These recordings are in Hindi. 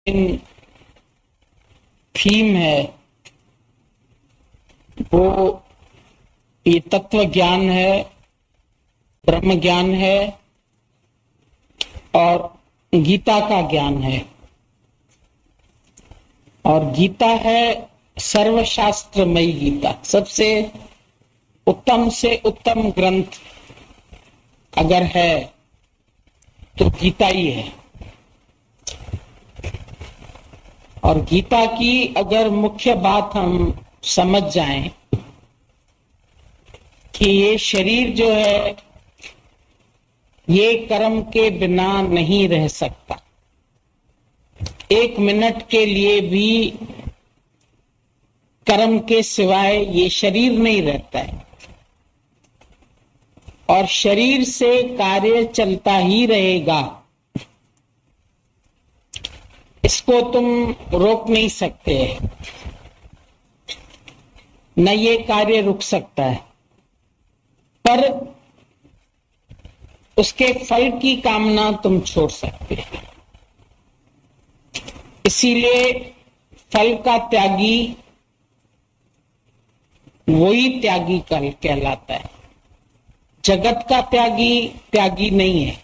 थीम है वो ये तत्व ज्ञान है, ब्रह्म ज्ञान है और गीता का ज्ञान है। और गीता है सर्वशास्त्रमयी गीता, सबसे उत्तम से उत्तम ग्रंथ अगर है तो गीता ही है। और गीता की अगर मुख्य बात हम समझ जाएं कि ये शरीर जो है ये कर्म के बिना नहीं रह सकता, एक मिनट के लिए भी कर्म के सिवाय ये शरीर नहीं रहता है और शरीर से कार्य चलता ही रहेगा, इसको तुम रोक नहीं सकते, न ये कार्य रुक सकता है, पर उसके फल की कामना तुम छोड़ सकते हो। इसीलिए फल का त्यागी वही त्यागी कहलाता है। जगत का त्यागी त्यागी नहीं है।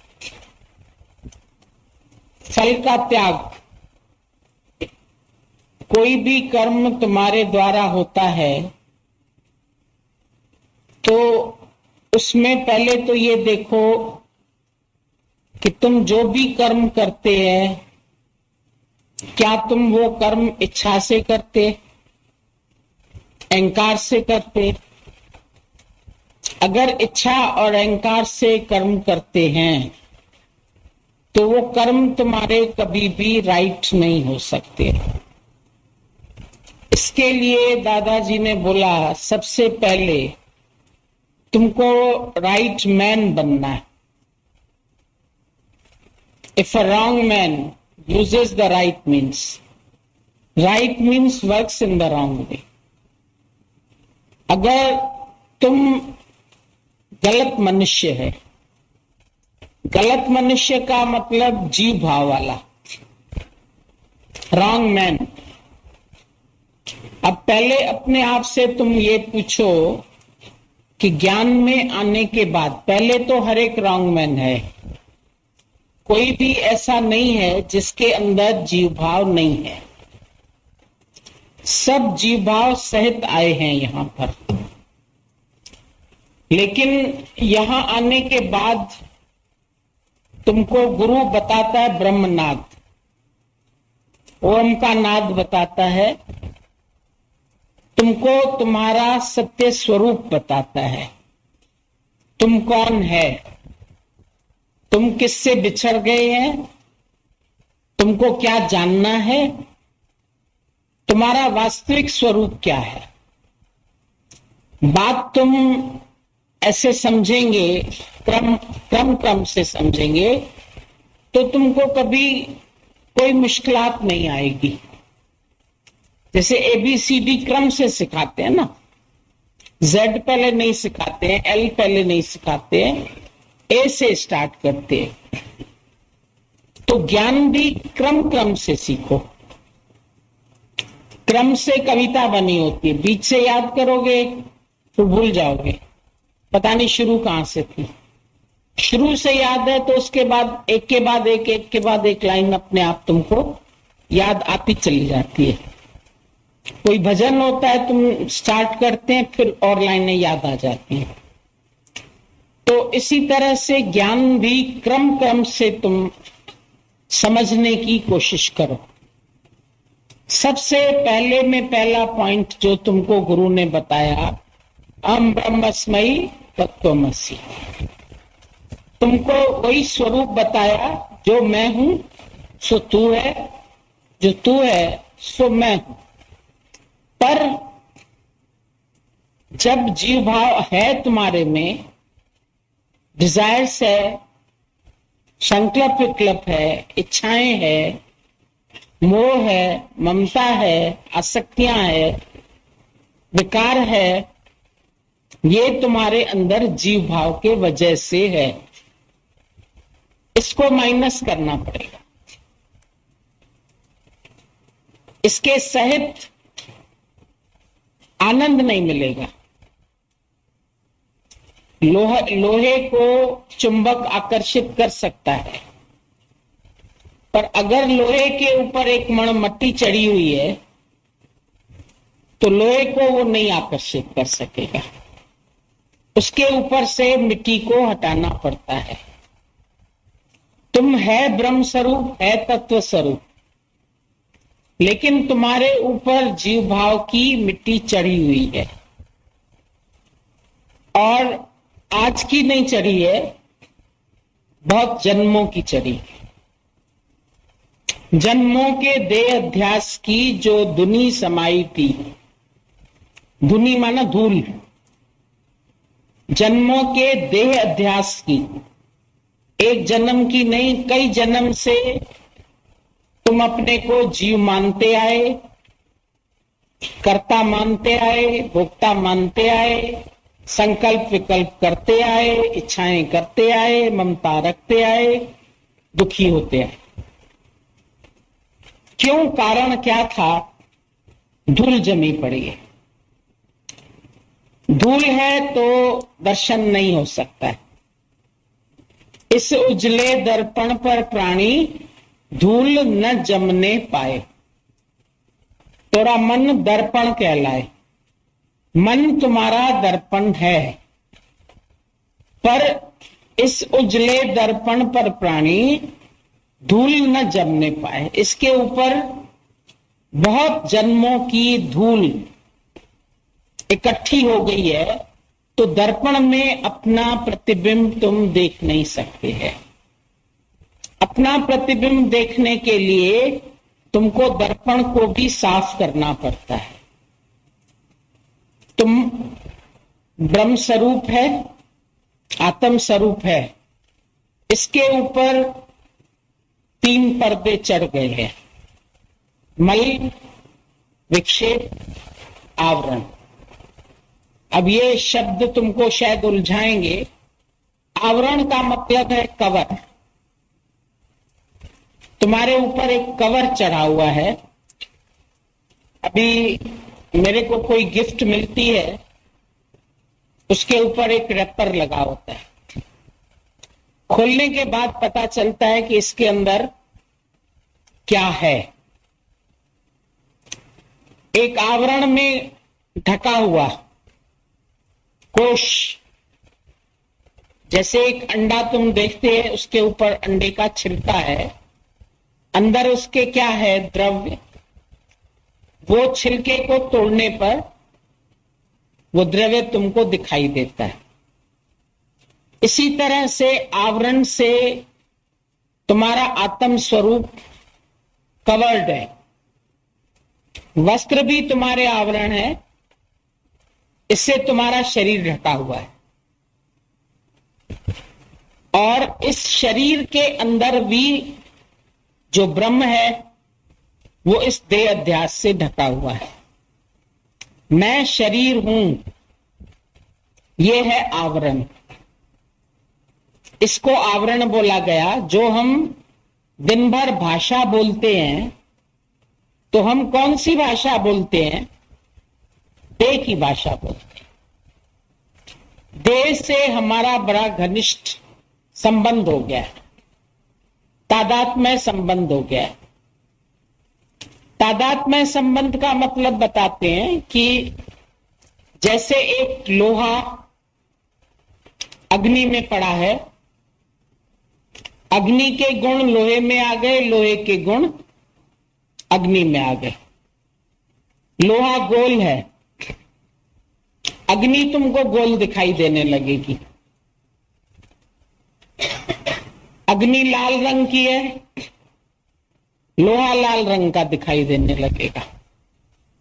फल का त्याग, कोई भी कर्म तुम्हारे द्वारा होता है तो उसमें पहले तो ये देखो कि तुम जो भी कर्म करते हैं क्या तुम वो कर्म इच्छा से करते, अहंकार से करते। अगर इच्छा और अहंकार से कर्म करते हैं तो वो कर्म तुम्हारे कभी भी राइट नहीं हो सकते। इसके लिए दादाजी ने बोला सबसे पहले तुमको राइट मैन बनना है। If a wrong man uses the right means works in the wrong way. अगर तुम गलत मनुष्य है, गलत मनुष्य का मतलब जीव भाव वाला, रॉन्ग मैन। अब पहले अपने आप से तुम ये पूछो कि ज्ञान में आने के बाद, पहले तो हर एक रॉन्ग मैन है, कोई भी ऐसा नहीं है जिसके अंदर जीव भाव नहीं है। सब जीव भाव सहित आए हैं यहां पर। लेकिन यहां आने के बाद तुमको गुरु बताता है ब्रह्मनाद, ओम का नाद बताता है, तुमको तुम्हारा सत्य स्वरूप बताता है। तुम कौन है, तुम किससे बिछड़ गए हैं, तुमको क्या जानना है, तुम्हारा वास्तविक स्वरूप क्या है। बात तुम ऐसे समझेंगे, क्रम से समझेंगे तो तुमको कभी कोई मुश्किलात नहीं आएगी। जैसे ABCD क्रम से सिखाते हैं ना, Z पहले नहीं सिखाते हैं, L पहले नहीं सिखाते हैं, A से स्टार्ट करते हैं। तो ज्ञान भी क्रम से सीखो। क्रम से कविता बनी होती है, बीच से याद करोगे तो भूल जाओगे, पता नहीं शुरू कहां से थी। शुरू से याद है तो उसके बाद एक के बाद एक लाइन अपने आप तुमको याद आती चली जाती है। कोई भजन होता है, तुम स्टार्ट करते हैं फिर और लाइनें याद आ जाती हैं। तो इसी तरह से ज्ञान भी क्रम से तुम समझने की कोशिश करो। सबसे पहले में पहला पॉइंट जो तुमको गुरु ने बताया, अहम ब्रह्मस्मि तत्त्वमसि। तुमको वही स्वरूप बताया, जो मैं हूं सो तू है, जो तू है सो मैं हूं। पर जब जीव भाव है तुम्हारे में, डिजायर्स है, संकल्प विकल्प है, इच्छाएं है, मोह है, ममता है, आसक्तियां है, विकार है, ये तुम्हारे अंदर जीव भाव के वजह से है। इसको माइनस करना पड़ेगा। इसके सहित आनंद नहीं मिलेगा। लोहे को चुंबक आकर्षित कर सकता है, पर अगर लोहे के ऊपर एक मण मट्टी चढ़ी हुई है तो लोहे को वो नहीं आकर्षित कर सकेगा। उसके ऊपर से मिट्टी को हटाना पड़ता है। तुम है ब्रह्म स्वरूप, है तत्व स्वरूप, लेकिन तुम्हारे ऊपर जीव भाव की मिट्टी चढ़ी हुई है, और आज की नहीं चढ़ी है, बहुत जन्मों की चढ़ी है। जन्मों के देह अध्यास की जो धुनी समाई थी, धुनी माना धूल, जन्मों के देह अध्यास की, एक जन्म की नहीं, कई जन्म से तुम अपने को जीव मानते आए, कर्ता मानते आए, भोक्ता मानते आए, संकल्प विकल्प करते आए, इच्छाएं करते आए, ममता रखते आए, दुखी होते आए। क्यों? कारण क्या था? धूल जमी पड़ी है। धूल है तो दर्शन नहीं हो सकता है। इस उजले दर्पण पर प्राणी धूल न जमने पाए। तोरा मन दर्पण कहलाए। मन तुम्हारा दर्पण है, पर इस उजले दर्पण पर प्राणी धूल न जमने पाए। इसके ऊपर बहुत जन्मों की धूल इकट्ठी हो गई है, तो दर्पण में अपना प्रतिबिंब तुम देख नहीं सकते हैं। अपना प्रतिबिंब देखने के लिए तुमको दर्पण को भी साफ करना पड़ता है। तुम ब्रह्म स्वरूप है, आत्म स्वरूप है, इसके ऊपर 3 पर्दे चढ़ गए हैं। मल, विक्षेप, आवरण। अब ये शब्द तुमको शायद उलझाएंगे। आवरण का मतलब है कवर। तुम्हारे ऊपर एक कवर चढ़ा हुआ है। अभी मेरे को कोई गिफ्ट मिलती है, उसके ऊपर एक रैपर लगा होता है। खोलने के बाद पता चलता है कि इसके अंदर क्या है। एक आवरण में ढका हुआ कोश, जैसे एक अंडा तुम देखते हैं, उसके ऊपर अंडे का छिलका है, अंदर उसके क्या है? द्रव्य। वो छिलके को तोड़ने पर वो द्रव्य तुमको दिखाई देता है। इसी तरह से आवरण से तुम्हारा आत्म स्वरूप कवर्ड है। वस्त्र भी तुम्हारे आवरण है, इससे तुम्हारा शरीर ढका हुआ है, और इस शरीर के अंदर भी जो ब्रह्म है वो इस देह अध्यास से ढका हुआ है। मैं शरीर हूं, ये है आवरण। इसको आवरण बोला गया। जो हम दिन भर भाषा बोलते हैं, तो हम कौन सी भाषा बोलते हैं? देह की भाषा बोलते हैं। देह से हमारा बड़ा घनिष्ठ संबंध हो गया है, तादात्म्य संबंध हो गया है। तादात्म्य संबंध का मतलब बताते हैं कि जैसे एक लोहा अग्नि में पड़ा है, अग्नि के गुण लोहे में आ गए, लोहे के गुण अग्नि में आ गए। लोहा गोल है, अग्नि तुमको गोल दिखाई देने लगेगी। अग्नि लाल रंग की है, लोहा लाल रंग का दिखाई देने लगेगा,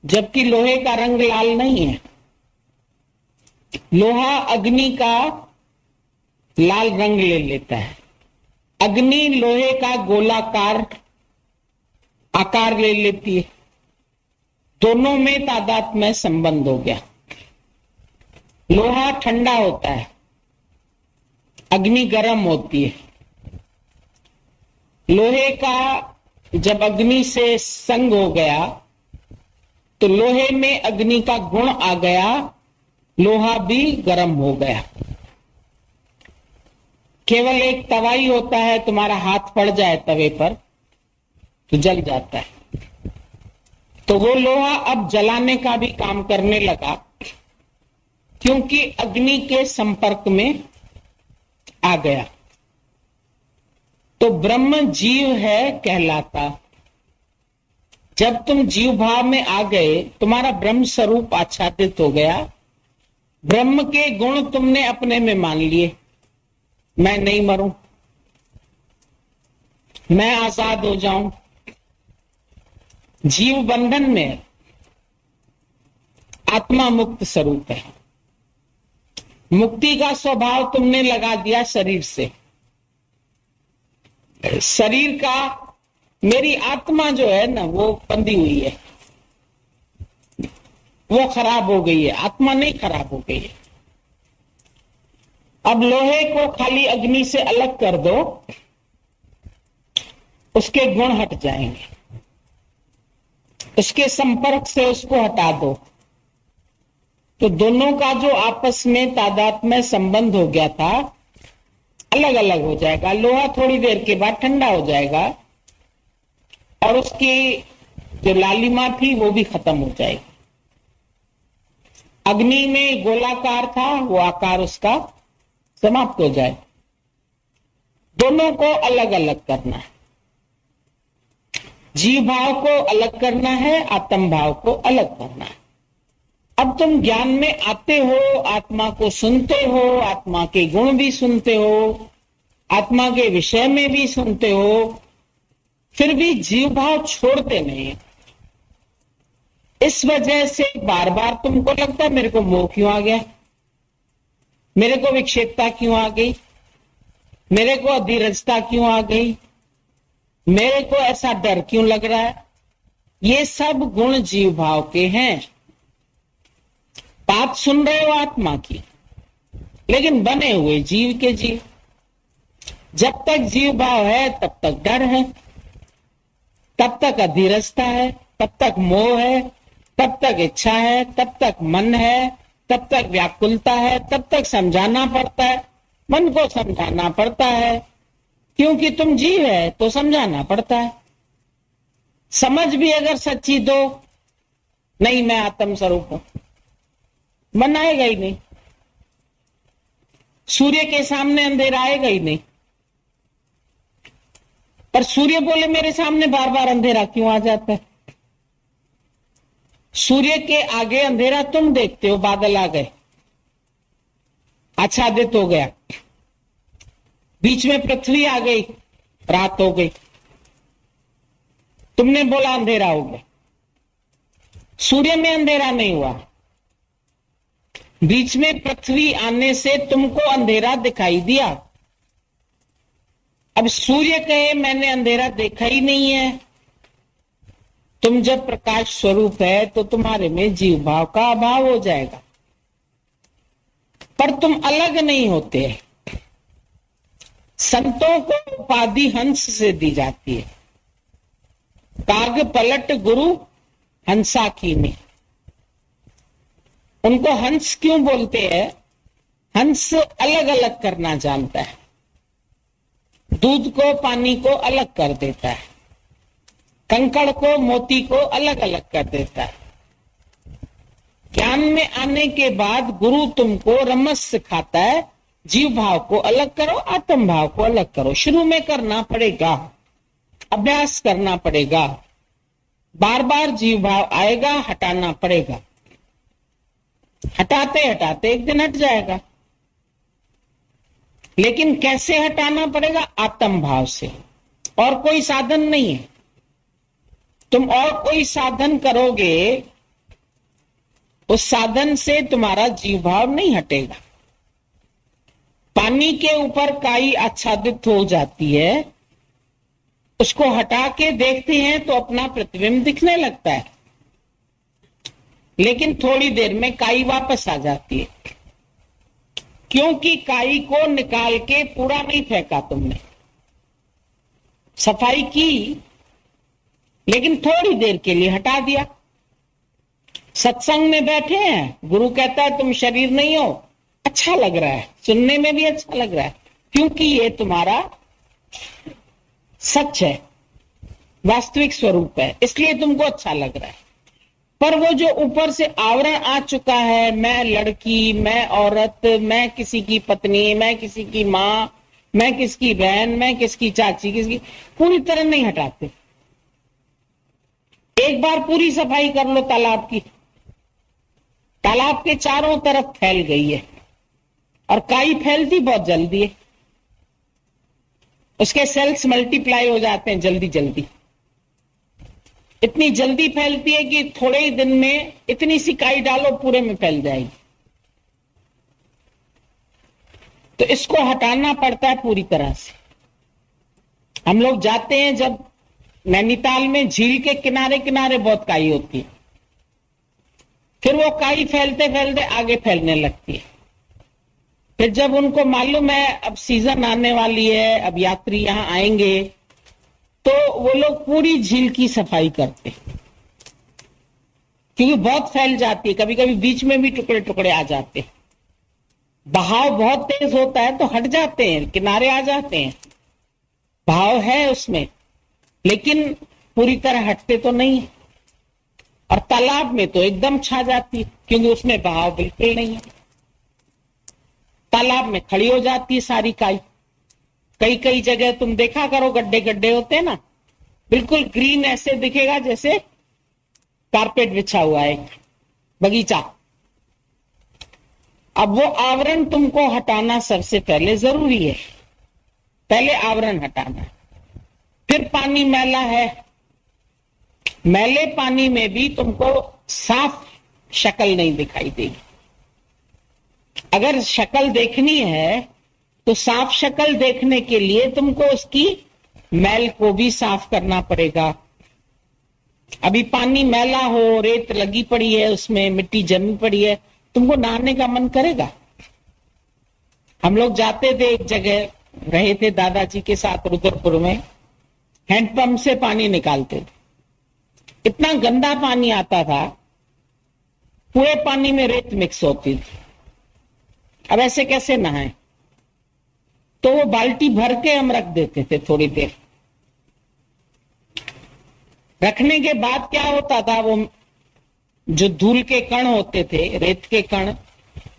जबकि लोहे का रंग लाल नहीं है। लोहा अग्नि का लाल रंग ले लेता है, अग्नि लोहे का गोलाकार आकार ले लेती है। दोनों में तादात्म्य संबंध हो गया। लोहा ठंडा होता है, अग्नि गर्म होती है। लोहे का जब अग्नि से संग हो गया तो लोहे में अग्नि का गुण आ गया, लोहा भी गर्म हो गया। केवल एक तवा ही होता है, तुम्हारा हाथ पड़ जाए तवे पर तो जल जाता है। तो वो लोहा अब जलाने का भी काम करने लगा, क्योंकि अग्नि के संपर्क में आ गया। तो ब्रह्म जीव है कहलाता। जब तुम जीव भाव में आ गए, तुम्हारा ब्रह्म स्वरूप आच्छादित हो गया, ब्रह्म के गुण तुमने अपने में मान लिए। मैं नहीं मरूं, मैं आजाद हो जाऊं। जीव बंधन में है, आत्मा मुक्त स्वरूप है। मुक्ति का स्वभाव तुमने लगा दिया शरीर से। शरीर का, मेरी आत्मा जो है ना वो बंधी हुई है, वो खराब हो गई है, आत्मा नहीं खराब हो गई है। अब लोहे को खाली अग्नि से अलग कर दो, उसके गुण हट जाएंगे। उसके संपर्क से उसको हटा दो, तो दोनों का जो आपस में तादात्म्य संबंध हो गया था अलग अलग हो जाएगा। लोहा थोड़ी देर के बाद ठंडा हो जाएगा और उसकी जो लालिमा थी वो भी खत्म हो जाएगी। अग्नि में गोलाकार था, वो आकार उसका समाप्त हो जाए। दोनों को अलग अलग करना है। जीव भाव को अलग करना है, आत्म भाव को अलग करना है। अब तुम ज्ञान में आते हो, आत्मा को सुनते हो, आत्मा के गुण भी सुनते हो, आत्मा के विषय में भी सुनते हो, फिर भी जीव भाव छोड़ते नहीं। इस वजह से बार बार तुमको लगता है मेरे को मोह क्यों आ गया, मेरे को विक्षेपता क्यों आ गई, मेरे को अधीरजता क्यों आ गई, मेरे को ऐसा डर क्यों लग रहा है। ये सब गुण जीव भाव के हैं। बात सुन रहे हो आत्मा की, लेकिन बने हुए जीव के जीव। जब तक जीव भाव है तब तक डर है, तब तक अधीरजता है, तब तक मोह है, तब तक इच्छा है, तब तक मन है, तब तक व्याकुलता है, तब तक समझाना पड़ता है। मन को समझाना पड़ता है, क्योंकि तुम जीव है तो समझाना पड़ता है। समझ भी अगर सच्ची दो, नहीं मैं आत्म स्वरूप हूं, मन आएगा ही नहीं। सूर्य के सामने अंधेरा आएगा ही नहीं। पर सूर्य बोले मेरे सामने बार बार अंधेरा क्यों आ जाता है। सूर्य के आगे अंधेरा तुम देखते हो, बादल आ गए, आच्छादित हो गया, बीच में पृथ्वी आ गई, रात हो गई, तुमने बोला अंधेरा हो गया। सूर्य में अंधेरा नहीं हुआ, बीच में पृथ्वी आने से तुमको अंधेरा दिखाई दिया। अब सूर्य कहे मैंने अंधेरा देखा ही नहीं है। तुम जब प्रकाश स्वरूप है तो तुम्हारे में जीव भाव का अभाव हो जाएगा। पर तुम अलग नहीं होते। संतों को उपाधि हंस से दी जाती है। काग पलट गुरु हंसा कीनी। उनको हंस क्यों बोलते हैं? हंस अलग अलग करना जानता है, दूध को पानी को अलग कर देता है, कंकड़ को मोती को अलग अलग कर देता है। ज्ञान में आने के बाद गुरु तुमको रमस सिखाता है, जीव भाव को अलग करो, आत्म भाव को अलग करो। शुरू में करना पड़ेगा, अभ्यास करना पड़ेगा, बार बार जीव भाव आएगा, हटाना पड़ेगा। हटाते हटाते एक दिन हट जाएगा। लेकिन कैसे हटाना पड़ेगा? आत्म भाव से। और कोई साधन नहीं है। तुम और कोई साधन करोगे, उस साधन से तुम्हारा जीव भाव नहीं हटेगा। पानी के ऊपर काई आच्छादित हो जाती है, उसको हटा के देखते हैं तो अपना प्रतिबिंब दिखने लगता है, लेकिन थोड़ी देर में काई वापस आ जाती है, क्योंकि काई को निकाल के पूरा नहीं फेंका तुमने। सफाई की, लेकिन थोड़ी देर के लिए हटा दिया। सत्संग में बैठे हैं, गुरु कहता है तुम शरीर नहीं हो, अच्छा लग रहा है, सुनने में भी अच्छा लग रहा है, क्योंकि ये तुम्हारा सच है, वास्तविक स्वरूप है, इसलिए तुमको अच्छा लग रहा है। पर वो जो ऊपर से आवरण आ चुका है, मैं लड़की, मैं औरत, मैं किसी की पत्नी, मैं किसी की मां, मैं किसकी बहन, मैं किसकी चाची, किसकी, पूरी तरह नहीं हटाते। एक बार पूरी सफाई कर लो तालाब की, तालाब के चारों तरफ फैल गई है, और काई फैलती बहुत जल्दी है, उसके सेल्स मल्टीप्लाई हो जाते हैं जल्दी जल्दी, इतनी जल्दी फैलती है कि थोड़े ही दिन में इतनी सी काई डालो पूरे में फैल जाएगी। तो इसको हटाना पड़ता है पूरी तरह से। हम लोग जाते हैं जब नैनीताल में, झील के किनारे किनारे बहुत काई होती है, फिर वो काई फैलते फैलते आगे फैलने लगती है। फिर जब उनको मालूम है अब सीजन आने वाली है, अब यात्री यहां आएंगे, तो वो लोग पूरी झील की सफाई करते, क्योंकि बहुत फैल जाती है, कभी कभी बीच में भी टुकड़े टुकड़े आ जाते, बहाव बहुत तेज होता है तो हट जाते हैं, किनारे आ जाते हैं, बहाव है उसमें, लेकिन पूरी तरह हटते तो नहीं है। और तालाब में तो एकदम छा जाती है, क्योंकि उसमें बहाव बिल्कुल नहीं है, तालाब में खड़ी हो जाती है सारी काई। कई कई जगह तुम देखा करो, गड्ढे गड्ढे होते हैं ना, बिल्कुल ग्रीन ऐसे दिखेगा जैसे कारपेट बिछा हुआ है, बगीचा। अब वो आवरण तुमको हटाना सबसे पहले जरूरी है, पहले आवरण हटाना, फिर पानी मैला है, मैले पानी में भी तुमको साफ शक्ल नहीं दिखाई देगी। अगर शक्ल देखनी है तो साफ शक्ल देखने के लिए तुमको उसकी मैल को भी साफ करना पड़ेगा। अभी पानी मैला हो, रेत लगी पड़ी है, उसमें मिट्टी जमी पड़ी है, तुमको नहाने का मन करेगा? हम लोग जाते थे, एक जगह रहे थे दादाजी के साथ रुद्रपुर में, हैंडपंप से पानी निकालते थे, इतना गंदा पानी आता था, पूरे पानी में रेत मिक्स होती थी। अब ऐसे कैसे नहाए? तो वो बाल्टी भर के हम रख देते थे, थोड़ी देर रखने के बाद क्या होता था, वो जो धूल के कण होते थे, रेत के कण,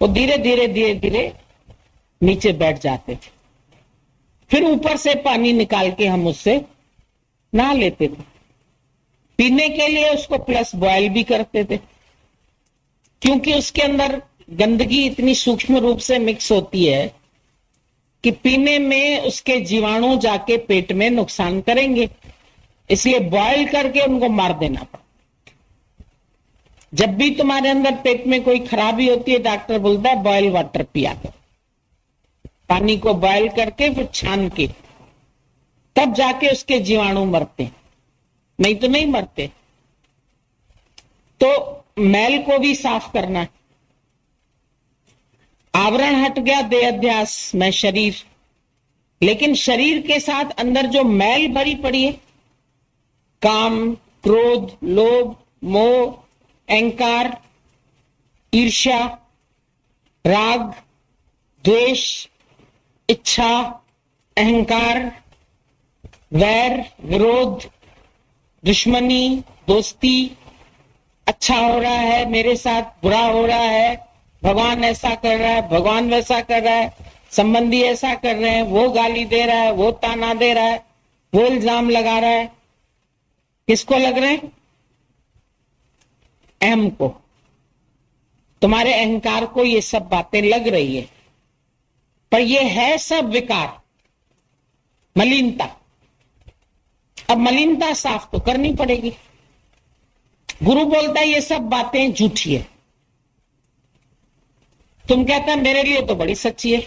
वो धीरे धीरे धीरे धीरे नीचे बैठ जाते थे। फिर ऊपर से पानी निकाल के हम उससे नहा लेते थे। पीने के लिए उसको प्लस बॉयल भी करते थे, क्योंकि उसके अंदर गंदगी इतनी सूक्ष्म रूप से मिक्स होती है कि पीने में उसके जीवाणु जाके पेट में नुकसान करेंगे, इसलिए बॉयल करके उनको मार देना पड़ता। जब भी तुम्हारे अंदर पेट में कोई खराबी होती है, डॉक्टर बोलता है बॉयल वाटर पिया करो, पानी को बॉयल करके फिर छान के, तब जाके उसके जीवाणु मरते, नहीं तो नहीं मरते। तो मैल को भी साफ करना है। आवरण हट गया देह अध्यास में शरीर, लेकिन शरीर के साथ अंदर जो मैल भरी पड़ी है, काम, क्रोध, लोभ, मोह, अहंकार, ईर्ष्या, राग, द्वेष, इच्छा, अहंकार, वैर, विरोध, दुश्मनी, दोस्ती, अच्छा हो रहा है मेरे साथ, बुरा हो रहा है, भगवान ऐसा कर रहा है, भगवान वैसा कर रहा है, संबंधी ऐसा कर रहे हैं, वो गाली दे रहा है, वो ताना दे रहा है, वो इल्जाम लगा रहा है। किसको लग रहे हैं? अहम को, तुम्हारे अहंकार को ये सब बातें लग रही है, पर ये है सब विकार, मलिनता। अब मलिनता साफ तो करनी पड़ेगी। गुरु बोलता है ये सब बातें झूठी है, तुम कहते हैं मेरे लिए तो बड़ी सच्ची है।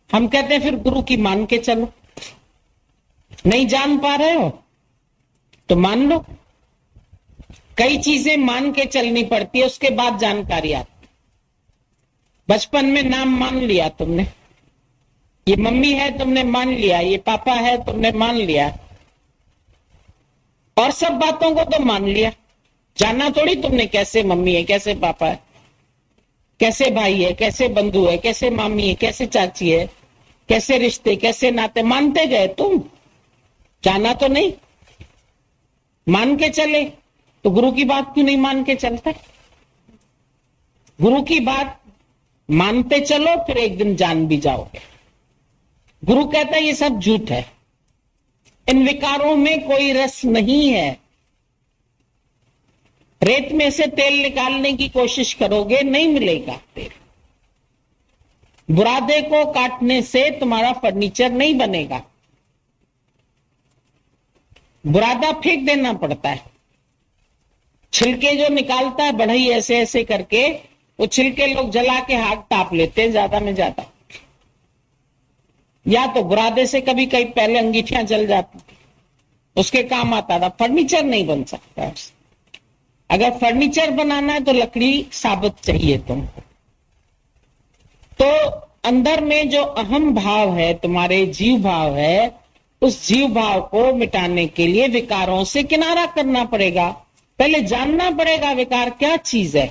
हम कहते हैं फिर गुरु की मान के चलो। नहीं जान पा रहे हो तो मान लो। कई चीजें मान के चलनी पड़ती है, उसके बाद जानकारी आती। बचपन में नाम मान लिया तुमने, ये मम्मी है तुमने मान लिया, ये पापा है तुमने मान लिया, और सब बातों को तो मान लिया, जानना थोड़ी तुमने कैसे मम्मी है, कैसे पापा है, कैसे भाई है, कैसे बंधु है, कैसे मामी है, कैसे चाची है, कैसे रिश्ते, कैसे नाते, मानते गए तुम, जाना तो नहीं। मान के चले तो गुरु की बात क्यों नहीं मान के चलते? गुरु की बात मानते चलो, फिर एक दिन जान भी जाओगे। गुरु कहता है ये सब झूठ है, इन विकारों में कोई रस नहीं है। रेत में से तेल निकालने की कोशिश करोगे, नहीं मिलेगा तेल। बुरादे को काटने से तुम्हारा फर्नीचर नहीं बनेगा, बुरादा फेंक देना पड़ता है। छिलके जो निकालता है बढ़ई ऐसे ऐसे करके, वो छिलके लोग जला के हाथ ताप लेते हैं ज्यादा में ज्यादा, या तो बुरादे से कभी कहीं पहले अंगीठियां जल जाती, उसके काम आता था। फर्नीचर नहीं बन सकता। अगर फर्नीचर बनाना है तो लकड़ी साबुत चाहिए तुमको। तो अंदर में जो अहम भाव है, तुम्हारे जीव भाव है, उस जीव भाव को मिटाने के लिए विकारों से किनारा करना पड़ेगा। पहले जानना पड़ेगा विकार क्या चीज है।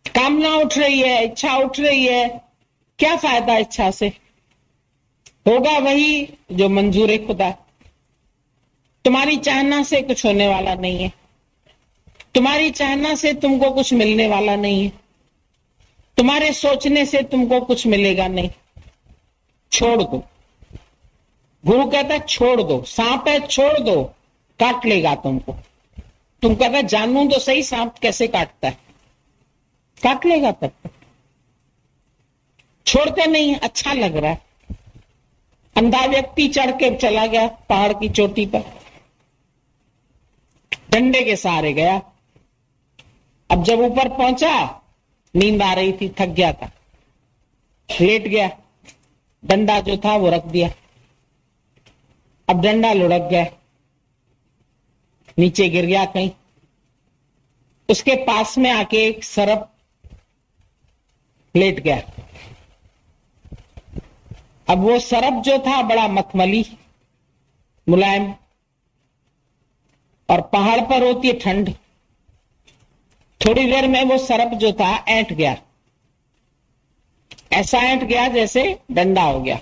कामना उठ रही है, इच्छा उठ रही है, क्या फायदा इच्छा से? होगा वही जो मंजूर है खुदा। तुम्हारी चाहना से कुछ होने वाला नहीं है, तुम्हारी चाहना से तुमको कुछ मिलने वाला नहीं है, तुम्हारे सोचने से तुमको कुछ मिलेगा नहीं। छोड़ दो। गुरु कहता है छोड़ दो। सांप है, छोड़ दो, काट लेगा तुमको। तुम कहता जानू तो सही सांप कैसे काटता है, काट लेगा तब तक। छोड़ते नहीं, अच्छा लग रहा है। अंधा व्यक्ति चढ़ के चला गया पहाड़ की चोटी पर, डंडे के सहारे गया। अब जब ऊपर पहुंचा, नींद आ रही थी, थक गया था, लेट गया। डंडा जो था वो रख दिया। अब डंडा लुढ़क गया, नीचे गिर गया कहीं। उसके पास में आके एक सर्प लेट गया। अब वो सर्प जो था बड़ा मखमली, मुलायम, और पहाड़ पर होती है ठंड। थोड़ी देर में वो सर्प जो था ऐंठ गया, ऐसा ऐंठ गया जैसे डंडा हो गया।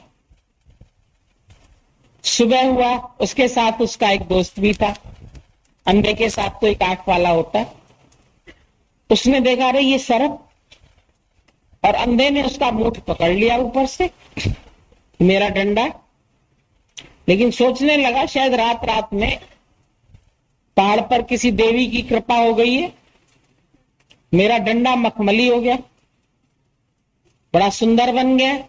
सुबह हुआ, उसके साथ उसका एक दोस्त भी था। अंधे के साथ तो एक आंख वाला होता है। उसने देखा रे ये सर्प, और अंधे ने उसका मुठ पकड़ लिया ऊपर से, मेरा डंडा। लेकिन सोचने लगा शायद रात रात में पहाड़ पर किसी देवी की कृपा हो गई है, मेरा डंडा मखमली हो गया, बड़ा सुंदर बन गया।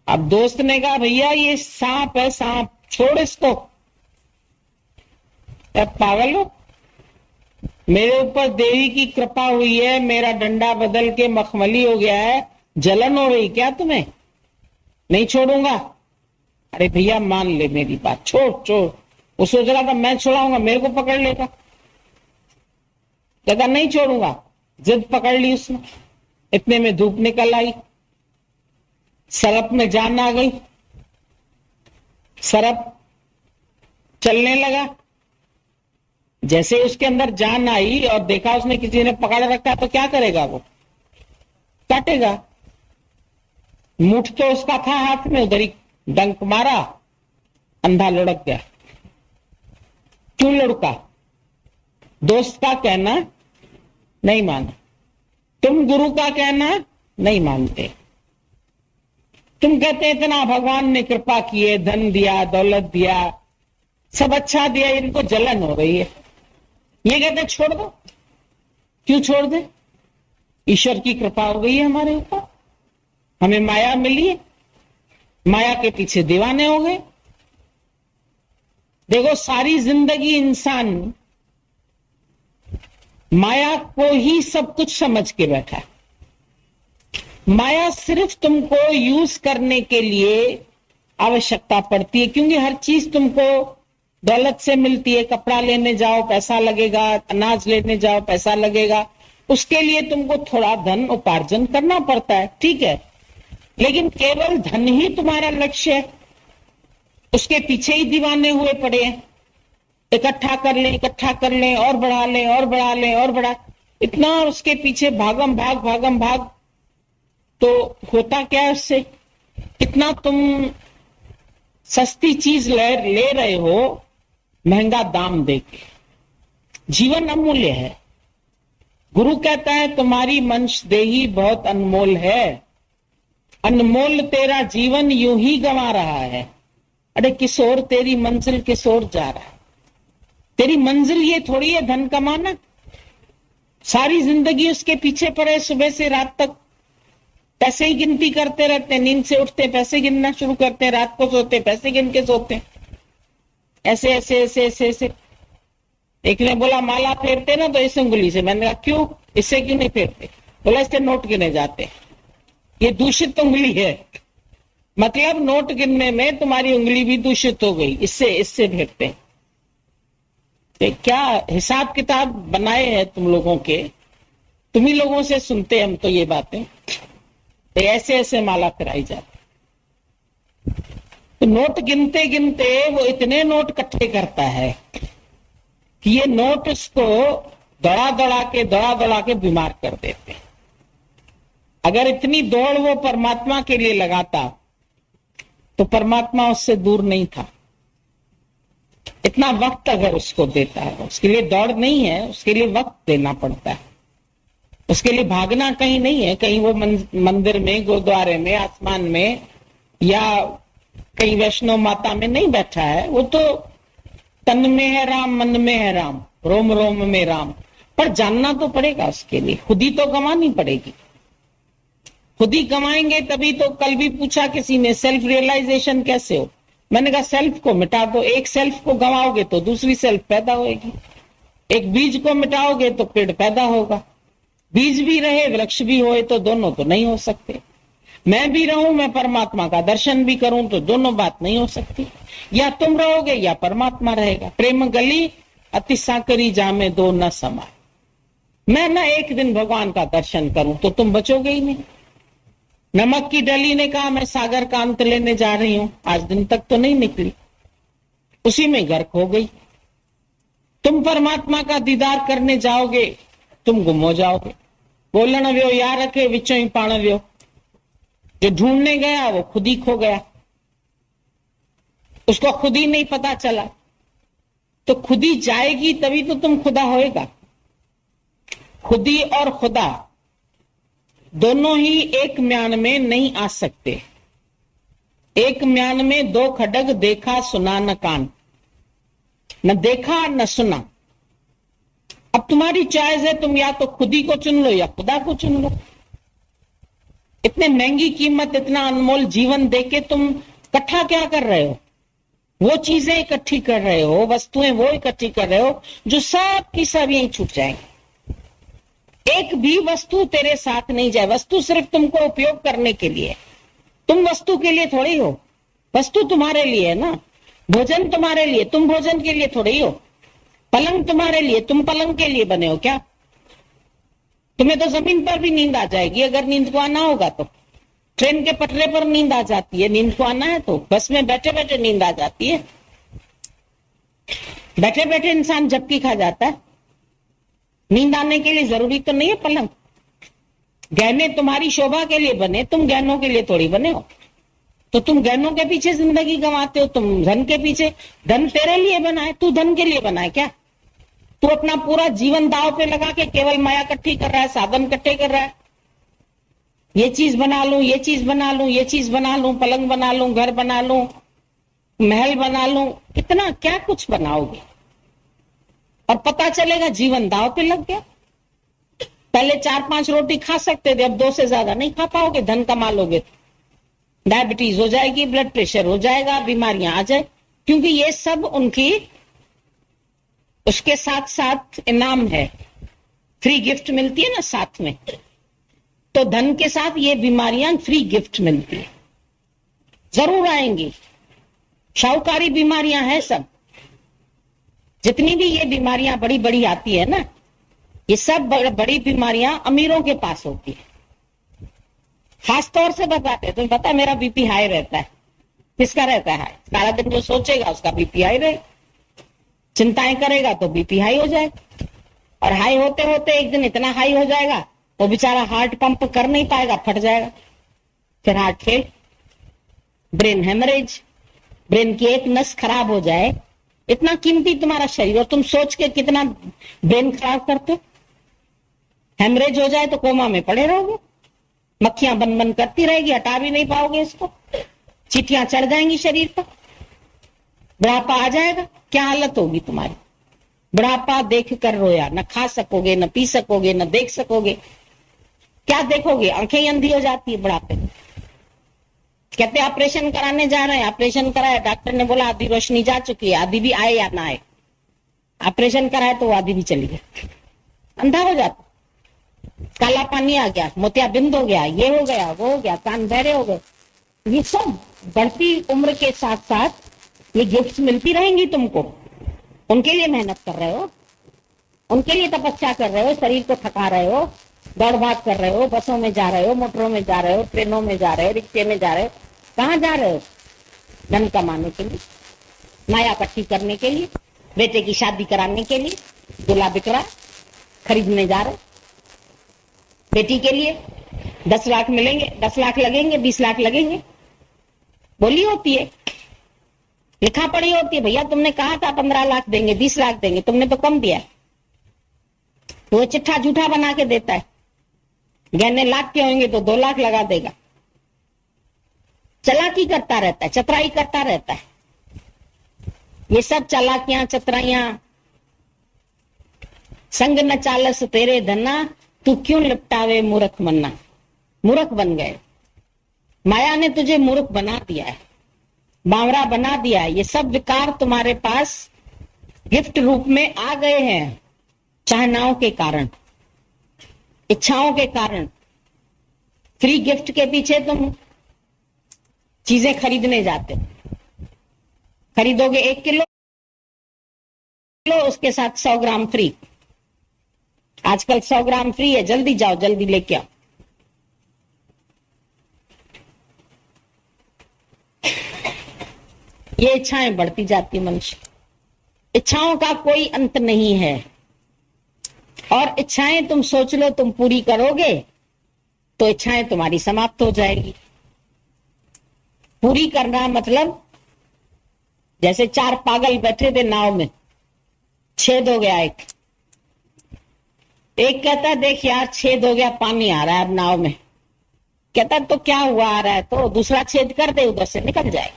अब दोस्त ने कहा भैया ये सांप है, सांप, छोड़ इसको। अब पागल हो, मेरे ऊपर देवी की कृपा हुई है, मेरा डंडा बदल के मखमली हो गया है, जलन हो रही क्या तुम्हें? नहीं छोड़ूंगा। अरे भैया मान ले मेरी बात, छोड़ छोड़। वो सोच रहा था मैं छुड़ाऊंगा, मेरे को पकड़ लेगा। कहता नहीं छोड़ूंगा, जिद पकड़ ली उसने। इतने में धूप निकल आई, सर्प में जान आ गई। सर्प चलने लगा। जैसे उसके अंदर जान आई और देखा उसने किसी ने पकड़ रखा, तो क्या करेगा? वो काटेगा। मुठ तो उसका था हाथ में, उधर ही डंक मारा, अंधा लुढ़क गया। क्यों लुढ़का? दोस्त का कहना नहीं माना, तुम गुरु का कहना नहीं मानते। तुम कहते इतना भगवान ने कृपा की है, धन दिया, दौलत दिया, सब अच्छा दिया, इनको जलन हो रही है। ये कहते छोड़ दो। क्यों छोड़ दे? ईश्वर की कृपा हो गई है हमारे ऊपर, हमें माया मिली है, माया के पीछे दीवाने हो गए। देखो सारी जिंदगी इंसान माया को ही सब कुछ समझ के बैठा है। माया सिर्फ तुमको यूज करने के लिए आवश्यकता पड़ती है, क्योंकि हर चीज तुमको दौलत से मिलती है। कपड़ा लेने जाओ पैसा लगेगा, अनाज लेने जाओ पैसा लगेगा, उसके लिए तुमको थोड़ा धन उपार्जन करना पड़ता है, ठीक है। लेकिन केवल धन ही तुम्हारा लक्ष्य है, उसके पीछे ही दीवाने हुए पड़े हैं। इकट्ठा कर लें, इकट्ठा कर लें, और बढ़ा लें, और बढ़ा लें, और बढ़ा, इतना उसके पीछे भागम भाग, तो होता क्या है उससे? कितना तुम सस्ती चीज ले रहे हो महंगा दाम देके। जीवन अमूल्य है। गुरु कहता है तुम्हारी मंश देही बहुत अनमोल है, अनमोल तेरा जीवन यूं ही गंवा रहा है। अरे किस ओर तेरी मंजिल, किस ओर जा रहा है? तेरी मंजिल ये थोड़ी है धन कमाना। सारी जिंदगी उसके पीछे पड़े, सुबह से रात तक पैसे ही गिनती करते रहते हैं। नींद से उठते पैसे गिनना शुरू करते हैं, रात को सोते पैसे गिन के सोते हैं। ऐसे ऐसे ऐसे ऐसे ऐसे। एक ने बोला माला फेरते ना तो इस उंगली से। मैंने कहा क्यों, इससे क्यों नहीं फेरते? बोला इससे नोट गिने जाते। ये दूषित उंगली है, मतलब नोट गिनने में तुम्हारी उंगली भी दूषित हो गई, इससे फेरते। क्या हिसाब किताब बनाए हैं तुम लोगों के? तुम ही लोगों से सुनते हम तो ये बातें। तो ऐसे ऐसे माला फिराई जाती। तो नोट गिनते गिनते वो इतने नोट इकट्ठे करता है कि ये नोट उसको दौड़ा दौड़ा के बीमार कर देते। अगर इतनी दौड़ वो परमात्मा के लिए लगाता तो परमात्मा उससे दूर नहीं था। इतना वक्त अगर उसको देता है, उसके लिए दौड़ नहीं है, उसके लिए वक्त देना पड़ता है। उसके लिए भागना कहीं नहीं है, कहीं वो मंदिर में, गुरुद्वारे में, आसमान में या कहीं वैष्णो माता में नहीं बैठा है। वो तो तन में है राम, मन में है राम, रोम रोम में राम। पर जानना तो पड़ेगा उसके लिए, खुद ही तो कमानी पड़ेगी। खुद ही कमाएंगे तभी तो। कल भी पूछा किसी ने सेल्फ रियलाइजेशन कैसे हो? मैंने कहा सेल्फ को मिटा दो। एक सेल्फ को गंवाओगे तो दूसरी सेल्फ पैदा होगी। एक बीज को मिटाओगे तो पेड़ पैदा होगा। बीज भी रहे वृक्ष भी होए तो दोनों तो नहीं हो सकते। मैं भी रहूं, मैं परमात्मा का दर्शन भी करूं तो दोनों बात नहीं हो सकती। या तुम रहोगे या परमात्मा रहेगा। प्रेम गली अति साकरी जामे दो न समाए। मैं ना एक दिन भगवान का दर्शन करूं तो तुम बचोगे ही नहीं। नमक की डली ने कहा मैं सागर का अंत लेने जा रही हूं, आज दिन तक तो नहीं निकली, उसी में गर्क हो गई। तुम परमात्मा का दीदार करने जाओगे, तुम गुम हो जाओगे। बोलन व्यो यार रखे विचों ही पाण व्यो। जो ढूंढने गया वो खुद ही खो गया, उसको खुद ही नहीं पता चला। तो खुद ही जाएगी तभी तो तुम खुदा होएगा। खुदी और खुदा दोनों ही एक म्यान में नहीं आ सकते। एक म्यान में दो खडग, देखा सुना न कान। न देखा न सुना। अब तुम्हारी चॉइस है, तुम या तो खुदी को चुन लो या खुदा को चुन लो। इतने महंगी कीमत, इतना अनमोल जीवन देके तुम इकट्ठा क्या कर रहे हो? वो चीजें इकट्ठी कर रहे हो, वस्तुएं वो इकट्ठी कर रहे हो जो सब की सब यहीं छूट जाएंगे। एक भी वस्तु तेरे साथ नहीं जाए। वस्तु सिर्फ तुमको उपयोग करने के लिए। तुम वस्तु के लिए थोड़ी हो, वस्तु तुम्हारे लिए है ना। भोजन तुम्हारे लिए, तुम भोजन के लिए थोड़ी हो। पलंग तुम्हारे लिए, तुम पलंग के लिए बने हो क्या? तुम्हें तो जमीन पर भी नींद आ जाएगी अगर नींद को आना होगा तो। ट्रेन के पटरे पर नींद आ जाती है, नींद को आना है तो। बस में बैठे बैठे नींद आ जाती है, बैठे बैठे इंसान झपकी खा जाता है। नींद आने के लिए जरूरी तो नहीं है पलंग। गहने तुम्हारी शोभा के लिए बने, तुम गहनों के लिए थोड़ी बने हो। तो तुम गहनों के पीछे जिंदगी गंवाते हो, तुम धन के पीछे। धन तेरे लिए बना है, तू धन के लिए बना है क्या? तू अपना पूरा जीवन दांव पे लगा के केवल माया इकट्ठी कर रहा है, साधन इकट्ठे कर रहा है। ये चीज बना लूं, ये चीज बना लूं, ये चीज बना लूं, पलंग बना लूं, घर बना लूं, महल बना लूं। इतना क्या कुछ बनाओगे और पता चलेगा जीवन दांव पे लग गया। पहले 4-5 रोटी खा सकते थे, अब 2 से ज्यादा नहीं खा पाओगे। धन कमा लोगे तो डायबिटीज हो जाएगी, ब्लड प्रेशर हो जाएगा, बीमारियां आ जाए। क्योंकि ये सब उनकी उसके साथ साथ इनाम है, फ्री गिफ्ट मिलती है ना साथ में। तो धन के साथ ये बीमारियां फ्री गिफ्ट मिलती है, जरूर आएंगी। शाहूकारी बीमारियां हैं सब। जितनी भी ये बीमारियां बड़ी बड़ी आती है ना, ये सब बड़ी बीमारियां अमीरों के पास होती है। खास तौर से बताते हैं, तुम्हें पता है मेरा बीपी हाई रहता है। किसका रहता है हाई? सारा दिन जो सोचेगा उसका बीपी हाई रहे। चिंताएं करेगा तो बीपी हाई हो जाएगा, और हाई होते होते एक दिन इतना हाई हो जाएगा वो बेचारा हार्ट पंप कर नहीं पाएगा, फट जाएगा, फिर heart fail, brain haemorrhage, brain की एक नस खराब हो जाए। इतना कीमती तुम्हारा शरीर, और तुम सोच के कितना ब्रेन खराब करते हो। हेमरेज हो जाए तो कोमा में पड़े रहोगे, मक्खियां बन बन करती रहेगी, हटा भी नहीं पाओगे इसको, चीटियां चढ़ जाएंगी शरीर पर, बुढ़ापा आ जाएगा, क्या हालत होगी तुम्हारी। बुढ़ापा देख कर रोया, न खा सकोगे, न पी सकोगे, न देख सकोगे, क्या देखोगे, आंखें ही अंधी हो जाती है बुढ़ापे में। कहते ऑपरेशन कराने जा रहे हैं, ऑपरेशन कराया, डॉक्टर ने बोला आधी रोशनी जा चुकी है, आधी भी आए या ना आए। ऑपरेशन कराया तो वो आधी भी चली गई, अंधा हो जाता, काला पानी आ गया, मोतियाबिंद हो गया, ये हो गया, वो हो गया, कान बहरे हो गए। ये सब बढ़ती उम्र के साथ साथ ये गिफ्ट्स मिलती रहेंगी तुमको। उनके लिए मेहनत कर रहे हो, उनके लिए तपस्या कर रहे हो, शरीर को थका रहे हो, दौड़ भाग कर रहे हो, बसों में जा रहे हो, मोटरों में जा रहे हो, ट्रेनों में जा रहे हो, रिक्शे में जा रहे हो, कहाँ जा रहे हो? धन कमाने के लिए, माया इकट्ठी करने के लिए, बेटे की शादी कराने के लिए, दूल्हा बिकरा खरीदने जा रहे, बेटी के लिए 10 लाख मिलेंगे, 10 लाख लगेंगे, 20 लाख लगेंगे, बोली होती है, लिखा पड़ी होती है, भैया तुमने कहा था 15 लाख देंगे, 20 लाख देंगे, तुमने तो कम दिया। वो चिट्ठा झूठा बना के देता है, गहने लाख के होंगे तो 2 लाख लगा देगा, चालाकी करता रहता है, चतुराई करता रहता है। ये सब चालाकियां चतुराइयां, संग न चालस तेरे धना, तू क्यों लिपटावे मूर्ख मन्ना। मूर्ख बन गए, माया ने तुझे मूर्ख बना दिया है, बावरा बना दिया है। ये सब विकार तुम्हारे पास गिफ्ट रूप में आ गए हैं, चाहनाओं के कारण, इच्छाओं के कारण। फ्री गिफ्ट के पीछे तुम चीजें खरीदने जाते हो, खरीदोगे 1 किलो, उसके साथ 100 ग्राम फ्री। आजकल 100 ग्राम फ्री है, जल्दी जाओ, जल्दी लेके आओ। ये इच्छाएं बढ़ती जाती मनुष्य, इच्छाओं का कोई अंत नहीं है। और इच्छाएं तुम सोच लो तुम पूरी करोगे तो इच्छाएं तुम्हारी समाप्त हो जाएगी। पूरी करना मतलब जैसे 4 पागल बैठे थे नाव में, छेद हो गया, एक कहता है देख यार छेद हो गया, पानी आ रहा है अब नाव में। कहता तो क्या हुआ, आ रहा है तो दूसरा छेद कर दे, उधर से निकल जाए।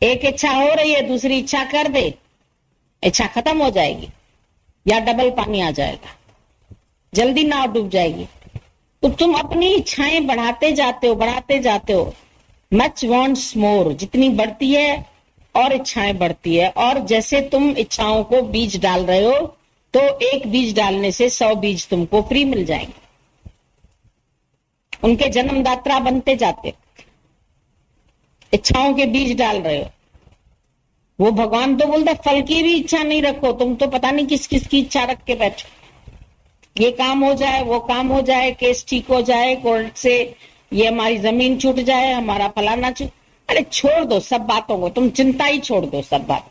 एक इच्छा हो रही है, दूसरी इच्छा कर दे, इच्छा खत्म हो जाएगी या डबल पानी आ जाएगा, जल्दी नाव डूब जाएगी। तो तुम अपनी इच्छाएं बढ़ाते जाते हो, बढ़ाते जाते हो। मच वॉन्ट्स मोर, जितनी बढ़ती है और इच्छाएं बढ़ती है। और जैसे तुम इच्छाओं को बीज डाल रहे हो तो एक बीज डालने से 100 बीज तुमको फ्री मिल जाएंगे, उनके जन्मदात्रा बनते जाते। इच्छाओं के बीज डाल रहे हो, वो भगवान तो बोलता फल की भी इच्छा नहीं रखो, तुम तो पता नहीं किस किस की इच्छा रख के बैठो, ये काम हो जाए, वो काम हो जाए, केस ठीक हो जाए कोर्ट से, ये हमारी जमीन छूट जाए, हमारा फलाना छूट। अरे छोड़ दो सब बातों को, तुम चिंता ही छोड़ दो सब बात।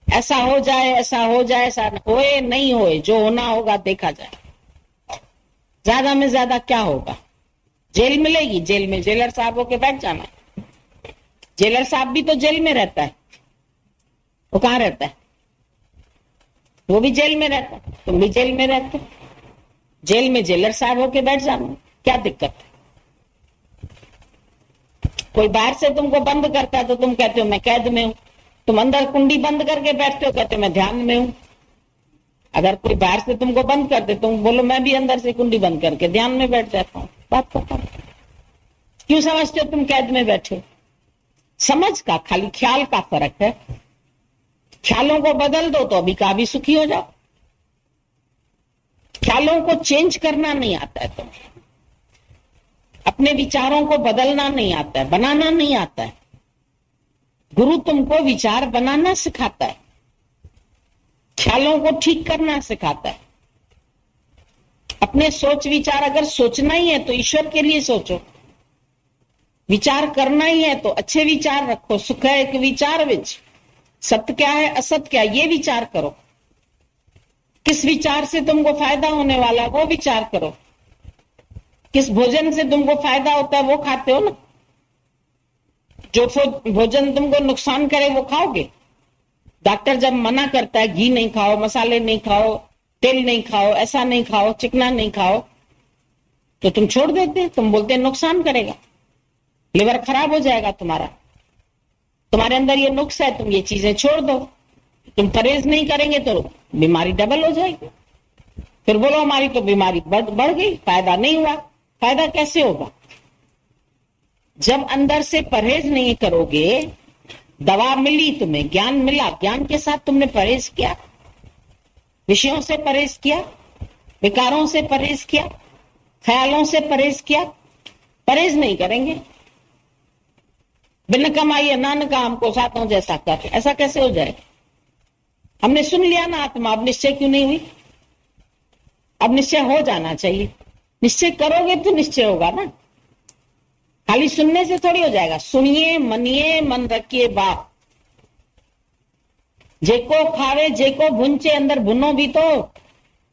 ऐसा हो जाए, ऐसा हो जाए, ऐसा होए नहीं होए, जो होना होगा देखा जाए। ज्यादा में ज्यादा क्या होगा, जेल मिलेगी, जेल में जेलर साहब होके बैठ जाना। जेलर साहब भी तो जेल में रहता है, वो कहाँ रहता है, वो भी जेल में रहता है, तुम भी जेल में रहते, जेल में जेलर साहब होके बैठ जाना, क्या दिक्कत है। कोई बाहर से तुमको बंद करता है तो तुम कहते हो मैं कैद में हूं, तुम अंदर कुंडी बंद करके बैठते हो, कहते हो मैं ध्यान में हूं। अगर कोई बाहर से तुमको बंद कर दे, तुम बोलो मैं भी अंदर से कुंडी बंद करके ध्यान में बैठ जाता हूं, बात खत्म। क्यों समझते हो तुम कैद में बैठे? समझ का, खाली ख्याल का फर्क है। ख्यालों को बदल दो तो अभी का भी सुखी हो जाओ। ख्यालों को चेंज करना नहीं आता है तुम्हें, अपने विचारों को बदलना नहीं आता है, बनाना नहीं आता है। गुरु तुमको विचार बनाना सिखाता है, ख्यालों को ठीक करना सिखाता है। अपने सोच विचार अगर सोचना ही है तो ईश्वर के लिए सोचो, विचार करना ही है तो अच्छे विचार रखो। सुख है एक विचार विच, सत्य क्या है, असत्य क्या है, ये विचार करो। किस विचार से तुमको फायदा होने वाला है वो विचार करो। किस भोजन से तुमको फायदा होता है वो खाते हो ना। जो भोजन तुमको नुकसान करे वो खाओगे। डॉक्टर जब मना करता है घी नहीं खाओ, मसाले नहीं खाओ, तेल नहीं खाओ, ऐसा नहीं खाओ, चिकना नहीं खाओ, तो तुम छोड़ देते। तुम बोलते हैं नुकसान करेगा, लिवर खराब हो जाएगा तुम्हारा, तुम्हारे अंदर ये नुक्स है, तुम ये चीजें छोड़ दो। तुम परहेज नहीं करेंगे तो बीमारी डबल हो जाएगी। फिर बोलो हमारी तो बीमारी बढ़ गई, फायदा नहीं हुआ। फायदा कैसे होगा? जब अंदर से परहेज नहीं करोगे, दवा मिली तुम्हें, ज्ञान मिला, ज्ञान के साथ तुमने परहेज किया, विषयों से परहेज किया, विकारों से परहेज किया, ख्यालों से परहेज किया। परहेज नहीं करेंगे, बिन कमाई नान का हमको सातों जैसा कर, ऐसा कैसे हो जाए? हमने सुन लिया ना आत्मा, अब निश्चय क्यों नहीं हुई? अब निश्चय हो जाना चाहिए। निश्चय करोगे तो निश्चय होगा ना, खाली सुनने से थोड़ी हो जाएगा। सुनिए, मनिए, मन रखिए बात। जेको खावे जेको भुंचे, अंदर भुनो भी तो,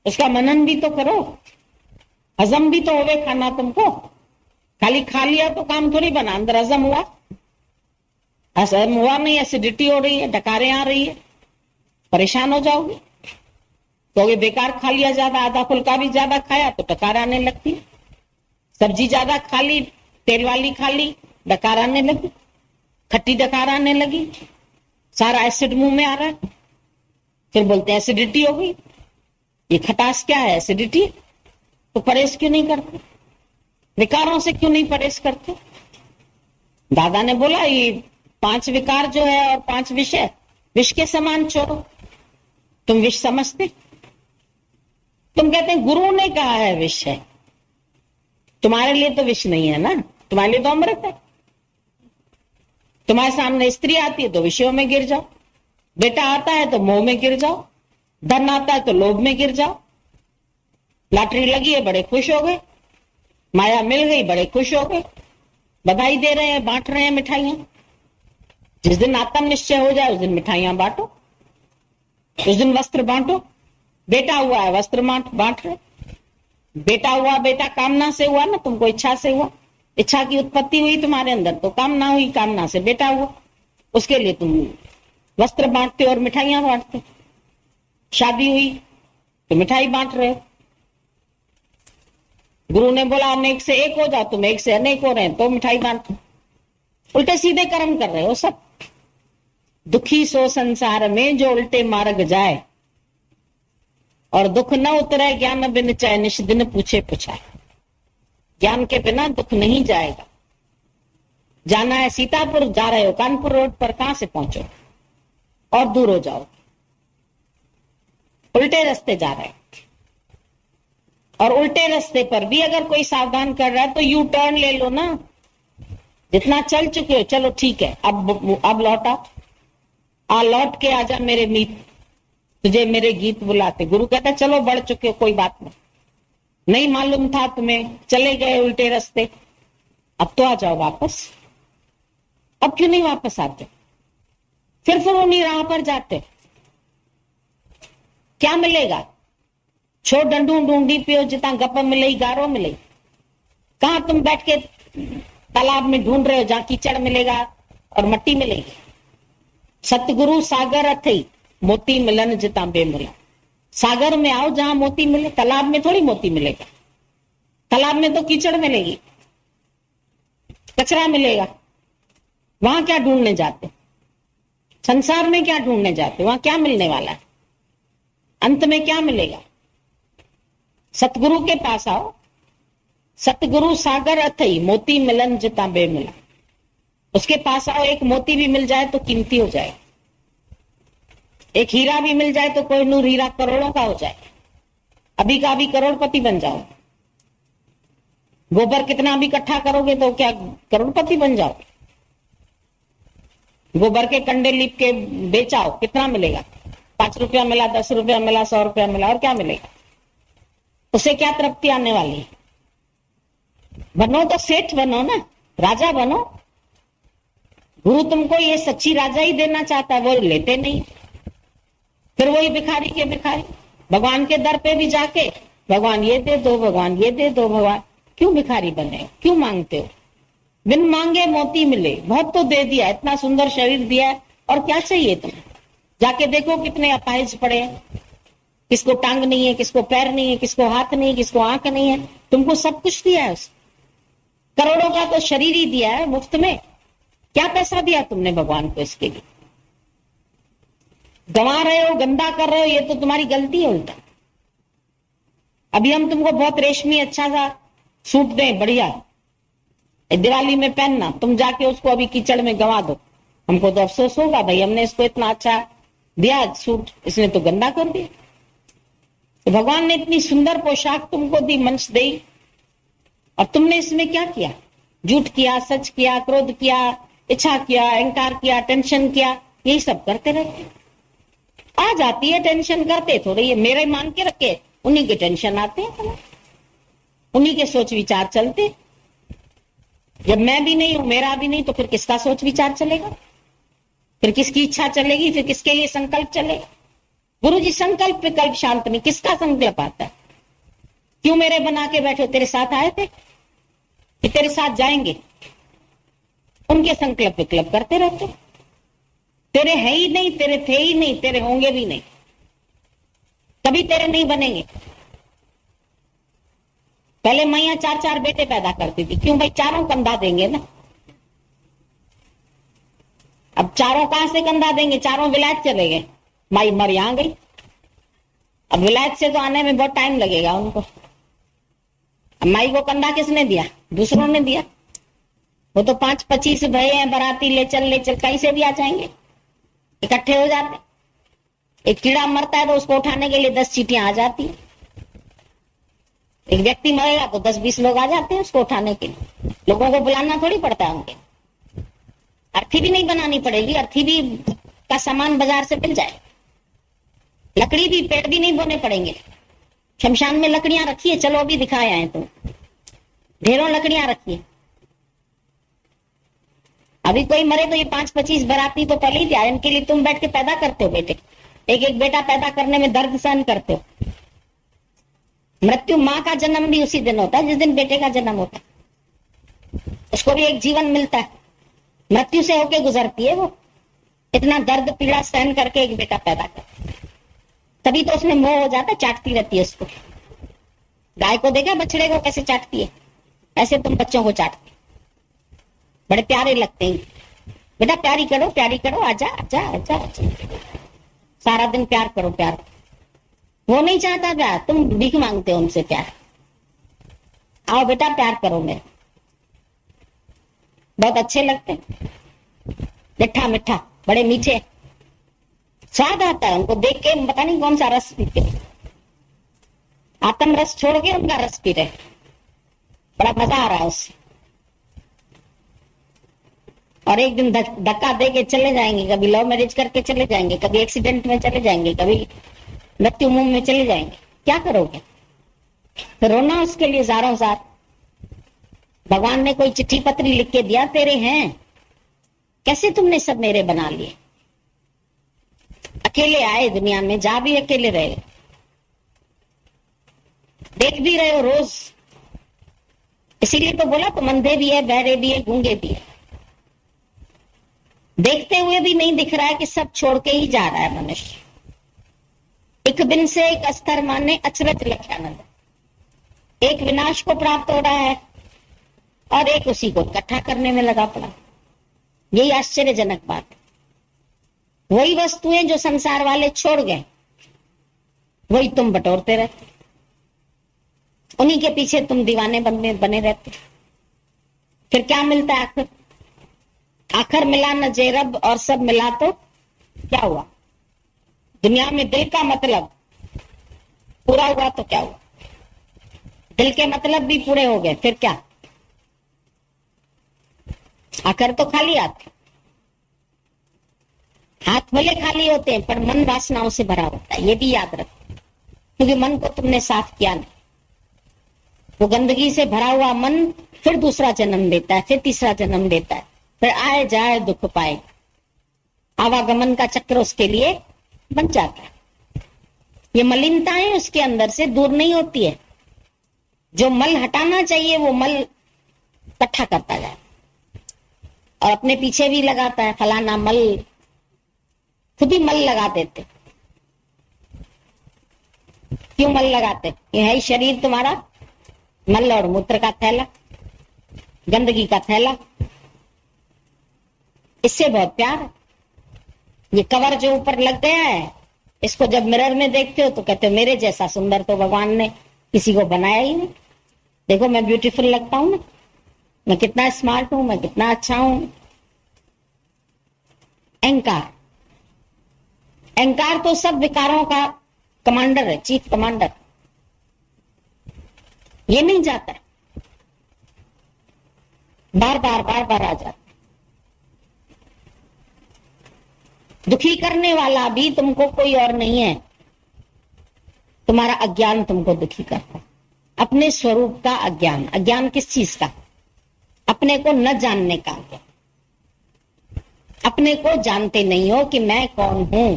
उसका मनन भी तो करो, हजम भी तो होवे खाना तुमको। खाली खा लिया तो काम थोड़ी बना, अंदर हजम हुआ? हजम हुआ नहीं, एसिडिटी हो रही है, डकारें आ रही है, परेशान हो जाओगे। तो ये बेकार खा लिया ज्यादा, आधा फुल्का भी ज्यादा खाया तो डकार आने लगती है। सब्जी ज्यादा खा ली, तेल वाली खा ली, डकार आने लगी, खट्टी डकार आने लगी, सारा एसिड मुंह में आ रहा है। फिर बोलते हैं एसिडिटी हो गई। ये खटास क्या है? एसिडिटी। तो परहेज क्यों नहीं करते? विकारों से क्यों नहीं परहेज करते? दादा ने बोला ये 5 विकार जो है और 5 विषय, विष के समान छोड़ो। तुम विष समझते? तुम कहते हैं गुरु ने कहा है विष है, तुम्हारे लिए तो विष नहीं है ना, तुम्हारे लिए तो अमृत है। तुम्हारे सामने स्त्री आती है तो विषयों में गिर जाओ, बेटा आता है तो मोह में गिर जाओ, धन आता है तो लोभ में गिर जाओ, लॉटरी लगी है बड़े खुश हो गए, माया मिल गई बड़े खुश हो गए, बधाई दे रहे हैं, बांट रहे हैं मिठाइयां। जिस दिन आत्म निश्चय हो जाए उस दिन मिठाइयां बांटो, उस दिन वस्त्र बांटो। बेटा हुआ है वस्त्र बांट रहे। बेटा हुआ, बेटा कामना से हुआ ना, तुमको इच्छा से हुआ, इच्छा की उत्पत्ति हुई तुम्हारे अंदर तो कामना हुई, कामना से बेटा हुआ, उसके लिए तुम वस्त्र बांटते हो और मिठाइयां बांटते। शादी हुई तो मिठाई बांट रहे हो। गुरु ने बोला अनेक से एक हो जाओ, तुम एक से अनेक हो रहे हैं तो मिठाई बांटो। उल्टे सीधे कर्म कर रहे हो सब। दुखी सो संसार में जो उल्टे मार्ग जाए, और दुख न उतरे ज्ञान बिन चाहे, निश दिन पूछे पुछाए। ज्ञान के बिना दुख नहीं जाएगा। जाना है सीतापुर, जा रहे हो कानपुर रोड पर, कहां से पहुंचो और दूर हो जाओ, उल्टे रास्ते जा रहे हो। और उल्टे रास्ते पर भी अगर कोई सावधान कर रहा है तो यू टर्न ले लो ना। जितना चल चुके हो चलो ठीक है, अब लौटा, आ लौट के आजा मेरे मीत, तुझे मेरे गीत बुलाते। गुरु कहता चलो बढ़ चुके हो, कोई बात नहीं मालूम था तुम्हें, चले गए उल्टे रास्ते, अब तो आ जाओ वापस। अब क्यों नहीं वापस आते? फिर उन्हीं राह पर जाते। क्या मिलेगा? छो डंडू ढूंढी पियो, जितना गप मिले गारो मिले। कहां तुम बैठ के तालाब में ढूंढ रहे हो जहां कीचड़ मिलेगा और मट्टी मिलेगी। सतगुरु सागर अथई, मोती मिलन जिता बेमिला। सागर में आओ जहां मोती मिले, तालाब में थोड़ी मोती मिलेगा। तालाब में तो कीचड़ मिलेगी, कचरा मिलेगा। वहां क्या ढूंढने जाते? संसार में क्या ढूंढने जाते? वहां क्या मिलने वाला है? अंत में क्या मिलेगा? सतगुरु के पास आओ। सतगुरु सागर अथई, मोती मिलन जिता बेमिला। उसके पास आओ, एक मोती भी मिल जाए तो कीमती हो जाए, एक हीरा भी मिल जाए तो कोई नूर हीरा करोड़ों का हो जाए, अभी का अभी करोड़पति बन जाओ। गोबर कितना भी इकट्ठा करोगे तो क्या करोड़पति बन जाओ? गोबर के कंडे लीप के बेचाओ, कितना मिलेगा? 5 रुपया मिला, 10 रुपया मिला, 100 रुपया मिला, और क्या मिलेगा? उसे क्या तृप्ति आने वाली है? बनो तो सेठ बनो ना, राजा बनो। गुरु तुमको ये सच्ची राजा ही देना चाहता है, वो लेते नहीं। फिर वही भिखारी के भिखारी भगवान के दर पे भी जाके भगवान ये दे दो, भगवान ये दे दो, भगवान क्यों भिखारी बने, क्यों मांगते हो? बिन मांगे मोती मिले, बहुत तो दे दिया, इतना सुंदर शरीर दिया है, और क्या चाहिए तुम्हें? जाके देखो कितने अपाहिज पड़े हैं, किसको टांग नहीं है, किसको पैर नहीं है, किसको हाथ नहीं है, किसको आंख नहीं है। तुमको सब कुछ दिया है उसने, करोड़ों का तो शरीर ही दिया है मुफ्त में। क्या पैसा दिया तुमने भगवान को इसके लिए? गंवा रहे हो, गंदा कर रहे हो, ये तो तुम्हारी गलती है उल्टा। अभी हम तुमको बहुत रेशमी अच्छा सा सूट दें, बढ़िया दिवाली में पहनना, तुम जाके उसको अभी कीचड़ में गंवा दो, हमको तो अफसोस होगा, भाई हमने इसको इतना अच्छा दिया सूट, इसने तो गंदा कर दिया। तो भगवान ने इतनी सुंदर पोशाक तुमको दी, मंच दी, और तुमने इसमें क्या किया? झूठ किया, सच किया, क्रोध किया, इच्छा किया, अहंकार किया, टेंशन किया, यही सब करते रहते। आ जाती है टेंशन, करते थोड़ी ये मेरे मान के रखे, उन्हीं के टेंशन आते हैं, उन्हीं के सोच विचार चलते। जब मैं भी नहीं हूं, मेरा भी नहीं, तो फिर किसका सोच विचार चलेगा? फिर किसकी इच्छा चलेगी? फिर किसके लिए संकल्प चलेगा? गुरु जी संकल्प विकल्प शांत नहीं, किसका संकल्प आता है? क्यों मेरे बना के बैठे? तेरे साथ आए थे कि तेरे साथ जाएंगे? उनके संकल्प विकल्प करते रहते। तेरे है ही नहीं, तेरे थे ही नहीं, तेरे होंगे भी नहीं, कभी तेरे नहीं बनेंगे। पहले मैया 4-4 बेटे पैदा करती थी, क्यों भाई? चारों कंधा देंगे ना। अब चारों कहां से कंधा देंगे? चारों विलायत चले गए, माई मर यहां गई। अब विलायत से तो आने में बहुत टाइम लगेगा उनको। अब माई को कंधा किसने दिया? दूसरों ने दिया। वो तो 5-25 भय हैं, बराती ले चल कहीं से भी आ जाएंगे, इकट्ठे हो जाते। एक कीड़ा मरता है तो उसको उठाने के लिए 10 चींटियां आ जाती है। एक व्यक्ति मरेगा तो 10-20 लोग आ जाते हैं उसको उठाने के लिए। लोगों को बुलाना थोड़ी पड़ता है उनके। अर्थी भी नहीं बनानी पड़ेगी, अर्थी भी का सामान बाजार से मिल जाए। लकड़ी भी, पेड़ भी नहीं बोने पड़ेंगे। शमशान में लकड़ियां रखी है, चलो अभी दिखाए आए तुम, ढेरों लकड़ियां रखी है। अभी कोई मरे तो ये 5-25 बराती तो पहले ही दिया, इनके लिए तुम बैठ के पैदा करते हो बेटे। एक एक बेटा पैदा करने में दर्द सहन करते हो। मृत्यु, माँ का जन्म भी उसी दिन होता है जिस दिन बेटे का जन्म होता है। उसको भी एक जीवन मिलता है, मृत्यु से होके गुजरती है वो। इतना दर्द पीड़ा सहन करके एक बेटा पैदा कर, तभी तो उसमें मोह हो जाता है, चाटती रहती है उसको। गाय को देखा बछड़े को कैसे चाटती है, ऐसे तुम बच्चों को चाटती, बड़े प्यारे लगते हैं। बेटा प्यारी करो, आजा आजा आजा आजा, सारा दिन प्यार करो प्यार। वो नहीं चाहता प्यार, तुम भीख मांगते हो उनसे प्यार। आओ बेटा प्यार करो मेरे, बहुत अच्छे लगते, मिठा मिठा, बड़े मीठे, स्वाद आता है उनको देख के, पता नहीं कौन सा रस पीते, आत्म रस छोड़ के उनका रस पी रहे, बड़ा मजा आ रहा है उससे। और एक दिन धक्का दे के चले जाएंगे, कभी लव मैरिज करके चले जाएंगे, कभी एक्सीडेंट में चले जाएंगे, कभी मृत्यु मुंह में चले जाएंगे। क्या करोगे? तो रोना उसके लिए ज़ारों ज़ार। भगवान ने कोई चिट्ठी पत्री लिख के दिया, तेरे हैं, कैसे तुमने सब मेरे बना लिए? अकेले आए दुनिया में, जा भी अकेले रहे, देख भी रहे हो रोज। इसीलिए तो बोला तो अंधे भी है, बहरे भी है, गूंगे भी है। देखते हुए भी नहीं दिख रहा है कि सब छोड़ के ही जा रहा है मनुष्य। एक बिन से एक अस्तर माने अचरज लख्यानंद, एक विनाश को प्राप्त हो रहा है और एक उसी को इकट्ठा करने में लगा पड़ा। यही आश्चर्यजनक बात है। वही वस्तुएं जो संसार वाले छोड़ गए, वही तुम बटोरते रहते, उन्हीं के पीछे तुम दीवाने बने रहते। फिर क्या मिलता है आखिर? आखिर मिला न जे रब, और सब मिला तो क्या हुआ? दुनिया में दिल का मतलब पूरा हुआ तो क्या हुआ? दिल के मतलब भी पूरे हो गए, फिर क्या? आखिर तो खाली आते, हाथ भले खाली होते हैं पर मन वासनाओं से भरा होता है, ये भी याद रखो, क्योंकि मन को तुमने साफ किया नहीं। वो गंदगी से भरा हुआ मन फिर दूसरा जन्म देता है, फिर तीसरा जन्म देता है, फिर आए जाए दुख पाए, आवागमन का चक्र उसके लिए बन जाता है। ये मलिनताएं उसके अंदर से दूर नहीं होती है, जो मल हटाना चाहिए वो मल इकट्ठा करता जाए और अपने पीछे भी लगाता है। फलाना मल, खुद ही मल लगा देते। क्यों मल लगाते? ये है ही शरीर तुम्हारा मल और मूत्र का थैला, गंदगी का थैला। इससे बहुत प्यार है। ये कवर जो ऊपर लग गया है, इसको जब मिरर में देखते हो तो कहते हो मेरे जैसा सुंदर तो भगवान ने किसी को बनाया ही नहीं। देखो मैं ब्यूटीफुल लगता हूं ना, मैं कितना स्मार्ट हूं, मैं कितना अच्छा हूं। अहंकार, अहंकार तो सब विकारों का कमांडर है, चीफ कमांडर। ये नहीं जाता है, बार बार आ जाता है। दुखी करने वाला भी तुमको कोई और नहीं है, तुम्हारा अज्ञान तुमको दुखी करता है। अपने स्वरूप का अज्ञान। अज्ञान किस चीज का? अपने को न जानने का अज्ञान। अपने को जानते नहीं हो कि मैं कौन हूं,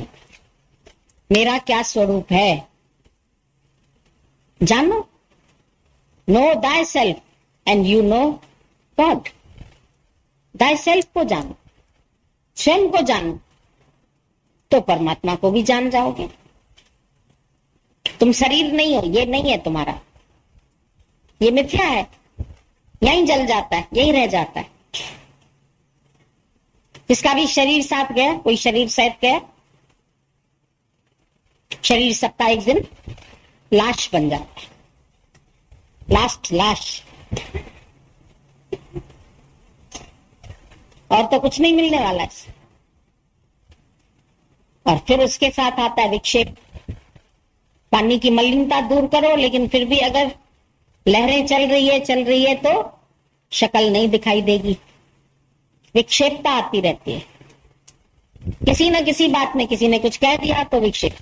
मेरा क्या स्वरूप है। जानो, no thy self and you know God. Thy self को जानो, स्वयं को जानो, तो परमात्मा को भी जान जाओगे। तुम शरीर नहीं हो, ये नहीं है तुम्हारा, ये मिथ्या है, यहीं जल जाता है, यहीं रह जाता है। जिसका भी शरीर साथ गया, कोई शरीर साथ गया, शरीर सबका एक दिन लाश बन जाता है। लास्ट लाश, और तो कुछ नहीं मिलने वाला है। और फिर उसके साथ आता है विक्षेप। पानी की मलिनता दूर करो, लेकिन फिर भी अगर लहरें चल रही है तो शक्ल नहीं दिखाई देगी, विक्षेपता आती रहती है। किसी न किसी बात में किसी ने कुछ कह दिया तो विक्षेप,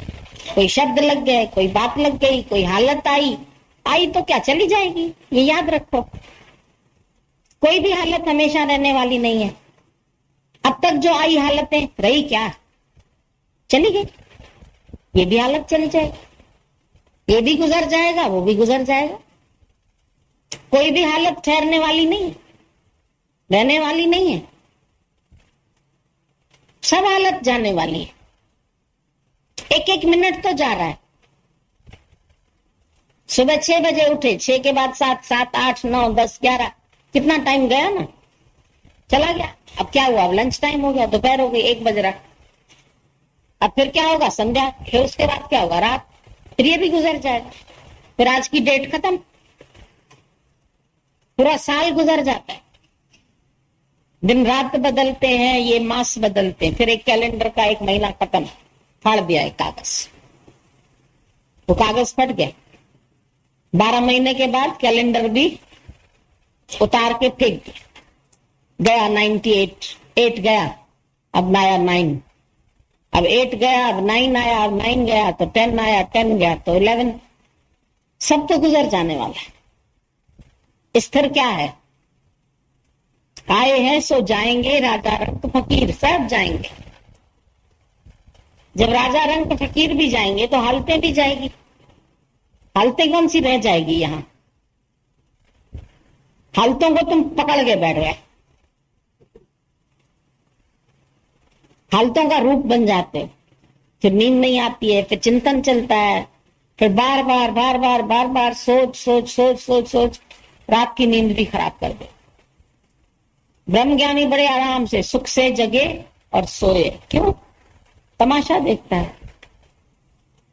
कोई शब्द लग गए, कोई बात लग गई, कोई हालत आई तो क्या चली जाएगी। ये याद रखो, कोई भी हालत हमेशा रहने वाली नहीं है। अब तक जो आई हालतें रही क्या, चली गई। ये भी हालत चली जाएगी, ये भी गुजर जाएगा, वो भी गुजर जाएगा। कोई भी हालत ठहरने वाली नहीं है, रहने वाली नहीं है। सब हालत जाने वाली है। एक एक मिनट तो जा रहा है। सुबह 6 बजे उठे, 6 के बाद 7, 7, 8, 9, 10, 11, कितना टाइम गया ना, चला गया। अब क्या हुआ? अब लंच टाइम हो गया, दोपहर हो गई, 1 बज रहा। अब फिर क्या होगा? संध्या। फिर उसके बाद क्या होगा? रात। फिर ये भी गुजर जाएगा। फिर आज की डेट खत्म, पूरा साल गुजर जाता है। दिन रात बदलते हैं, ये मास बदलते हैं। फिर एक कैलेंडर का 1 महीना खत्म, फाड़ दिया एक कागज, वो कागज फट गया। 12 महीने के बाद कैलेंडर भी उतार के फेंक दिया। गया 98, 8 गया, अब नया 9, अब 8 गया, अब 9 आया, अब 9 गया तो 10 आया, 10 गया तो 11। सब तो गुजर जाने वाला है। स्थिर क्या है? आए हैं सो जाएंगे, राजा रंक फकीर सब जाएंगे। जब राजा रंक फकीर भी जाएंगे तो हालतें भी जाएगी। हालतें कौन सी रह जाएगी यहां? हालतों को तुम पकड़ के बैठ गए, हालतों का रूप बन जाते हो। फिर नींद नहीं आती है, फिर चिंतन चलता है, फिर बार बार सोच रात की नींद भी खराब कर दे। ब्रह्मज्ञानी बड़े आराम से सुख से जगे और सोए। क्यों? तमाशा देखता है।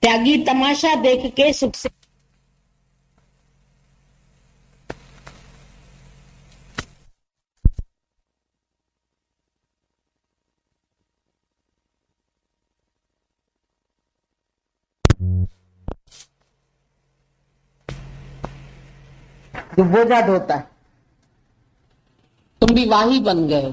त्यागी तमाशा देख के सुख से जो बोझा ढोता है। तुम भी वाही बन गए हो।